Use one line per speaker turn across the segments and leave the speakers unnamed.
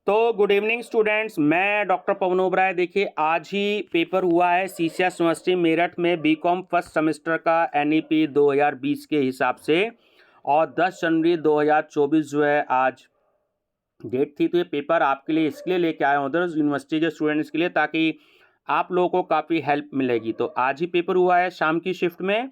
तो good evening students, मैं doctor Pawan Oberoi. देखिए, आज ही पेपर हुआ है सीसीएस यूनिवर्सिटी मेरठ में बीकॉम फर्स्ट सेमेस्टर का एनईपी 2020 के हिसाब से, और 10 जनवरी 2024 जो है आज डेट थी। तो ये पेपर आपके लिए इसलिए लेके आए उधर यूनिवर्सिटी के स्टूडेंट्स के लिए, ताकि आप लोगों को काफ़ी हेल्प मिलेगी। तो आज ही पेपर हुआ है शाम की शिफ्ट में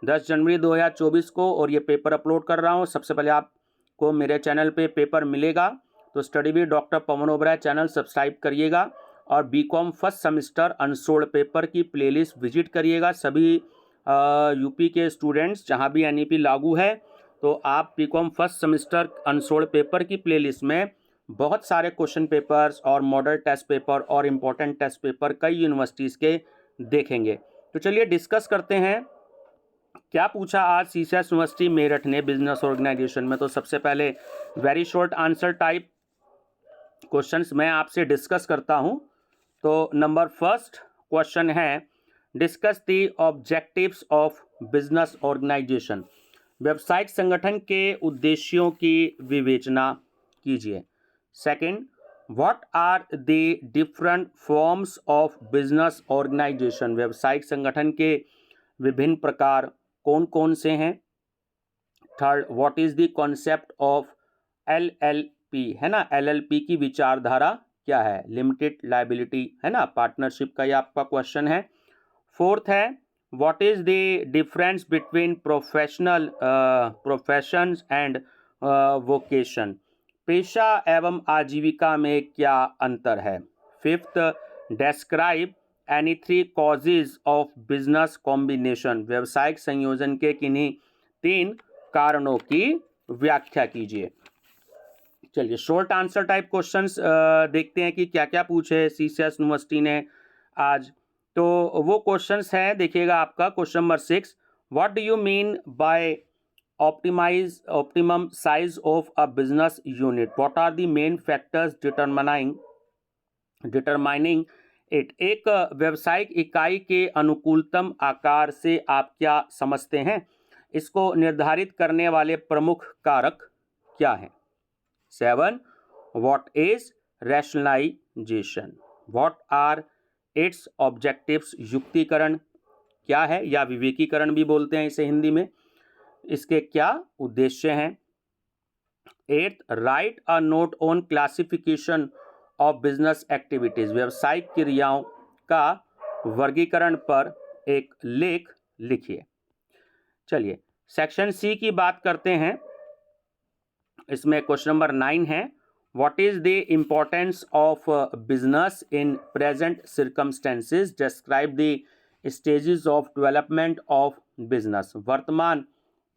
10 जनवरी 2024 को, और ये पेपर अपलोड कर रहा हूँ। सबसे पहले आपको मेरे चैनल पे पेपर मिलेगा, तो study with doctor Pawan Oberoi channel subscribe करिएगा, और BCom first semester unsolved paper की प्लेलिस्ट विजिट करिएगा। सभी यूपी के स्टूडेंट्स जहाँ भी एनईपी लागू है, तो आप BCom first semester unsolved paper की प्लेलिस्ट में बहुत सारे क्वेश्चन पेपर्स और मॉडल टेस्ट पेपर और इम्पोर्टेंट टेस्ट पेपर कई यूनिवर्सिटीज़ के देखेंगे। तो चलिए डिस्कस करते हैं क्या पूछा आज सीसीएस यूनिवर्सिटी मेरठ ने बिजनेस ऑर्गेनाइजेशन में। तो सबसे पहले very short answer type questions मैं आपसे डिस्कस करता हूं। तो नंबर फर्स्ट क्वेश्चन है, discuss the objectives of business organisation. व्यावसायिक संगठन के उद्देश्यों की विवेचना कीजिए। Second, what are the different forms of business organisation. व्यावसायिक संगठन के विभिन्न प्रकार कौन कौन से हैं। Third, what is the concept of LLP, है ना। एलएलपी की विचारधारा क्या है। लिमिटेड लायबिलिटी, है ना, पार्टनरशिप का ये आपका क्वेश्चन है। फोर्थ है, what is the difference between professions and vocation. पेशा एवं आजीविका में क्या अंतर है। Fifth, describe any 3 causes of business combination. व्यवसायिक संयोजन के किन्हीं 3 कारणों की व्याख्या कीजिए। चलिए शॉर्ट आंसर टाइप क्वेश्चंस देखते हैं कि क्या क्या पूछे सीसीएस यूनिवर्सिटी ने आज। तो वो क्वेश्चंस हैं, देखिएगा आपका question number 6, what do you mean by optimum size of a business unit. What are the main factors determining it. एक व्यवसायिक इकाई के अनुकूलतम आकार से आप क्या समझते हैं। इसको निर्धारित करने वाले प्रमुख कारक क्या हैं। 7, what is rationalisation. What are its objectives. युक्तिकरण क्या है, या विवेकीकरण भी बोलते हैं इसे हिंदी में। इसके क्या उद्देश्य हैं। 8, right a note on classification of business activities. व्यवसायिक क्रियाओं का वर्गीकरण पर एक लेख लिखिए। चलिए सेक्शन सी की बात करते हैं। इसमें क्वेश्चन नंबर 9 है, what is the importance of business in present circumstances. Describe the stages of development of business. वर्तमान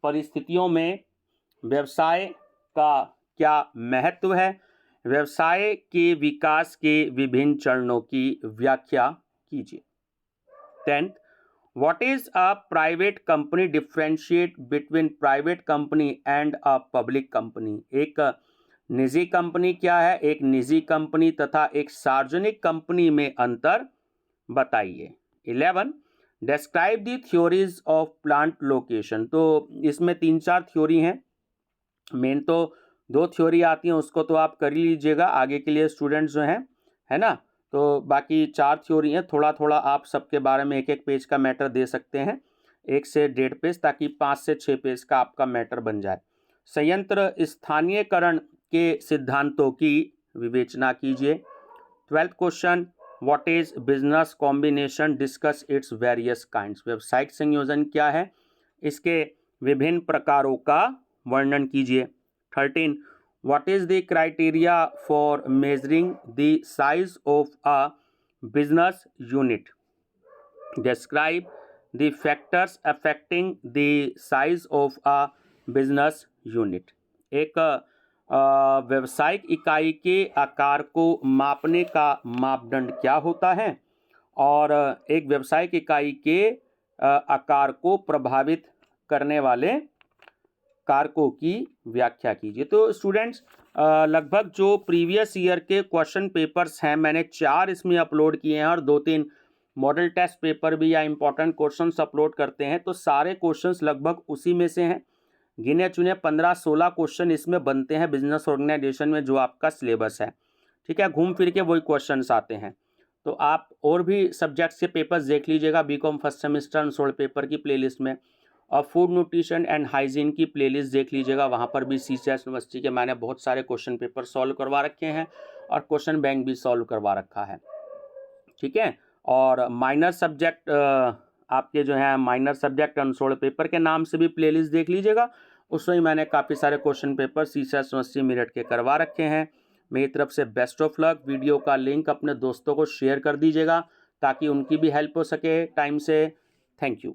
परिस्थितियों में व्यवसाय का क्या महत्व है। व्यवसाय के विकास के विभिन्न चरणों की व्याख्या कीजिए। 10th, what is a private company. Differentiate between private company and a public company. एक निजी कंपनी क्या है, एक निजी कंपनी तथा एक सार्वजनिक कंपनी में अंतर बताइए। 11, describe the theories of plant location. तो इसमें 3-4 थ्योरी हैं। मेन तो 2 थ्योरी आती हैं, उसको तो आप कर ही लीजिएगा आगे के लिए स्टूडेंट्स जो हैं, है ना। तो बाकी 4 थ्योरी हैं। थोड़ा थोड़ा आप सबके बारे में एक एक पेज का मैटर दे सकते हैं, 1 से 1.5 पेज, ताकि 5 से 6 पेज का आपका मैटर बन जाए। संयंत्र स्थानीयकरण के सिद्धांतों की विवेचना कीजिए। 12th question, what is business combination. Discuss its various kinds. व्यावसायिक संयोजन क्या है, इसके विभिन्न प्रकारों का वर्णन कीजिए। 13, what is the criteria for measuring the size of a business unit. Describe the factors affecting the size of a business unit. एक व्यावसायिक इकाई के आकार को मापने का मापदंड क्या होता है, और एक व्यावसायिक इकाई के आकार को प्रभावित करने वाले कारकों की व्याख्या कीजिए। तो स्टूडेंट्स लगभग जो प्रीवियस ईयर के क्वेश्चन पेपर्स हैं, मैंने 4 इसमें अपलोड किए हैं, और 2-3 मॉडल टेस्ट पेपर भी या इंपॉर्टेंट क्वेश्चंस अपलोड करते हैं। तो सारे क्वेश्चंस लगभग उसी में से हैं। गिने चुने 15-16 क्वेश्चन इसमें बनते हैं बिजनेस ऑर्गेनाइजेशन में, जो आपका सिलेबस है। ठीक है, घूम फिर के वही क्वेश्चंस आते हैं। तो आप और भी सब्जेक्ट्स के पेपर्स देख लीजिएगा BCom first semester unsolved paper की प्लेलिस्ट में, और फूड न्यूट्रिशन एंड हाइजीन की प्लेलिस्ट देख लीजिएगा, वहाँ पर भी सीसीएस यूनिवर्सिटी के मैंने बहुत सारे क्वेश्चन पेपर सॉल्व करवा रखे हैं और क्वेश्चन बैंक भी सॉल्व करवा रखा है। ठीक है, और माइनर सब्जेक्ट आपके जो है माइनर सब्जेक्ट अनसोल्ड पेपर के नाम से भी प्लेलिस्ट देख लीजिएगा, उसमें मैंने काफ़ी सारे question paper CCS university Meerut के करवा रखे हैं। मेरी तरफ से बेस्ट ऑफ लक। वीडियो का लिंक अपने दोस्तों को शेयर कर दीजिएगा ताकि उनकी भी हेल्प हो सके टाइम से। Thank you.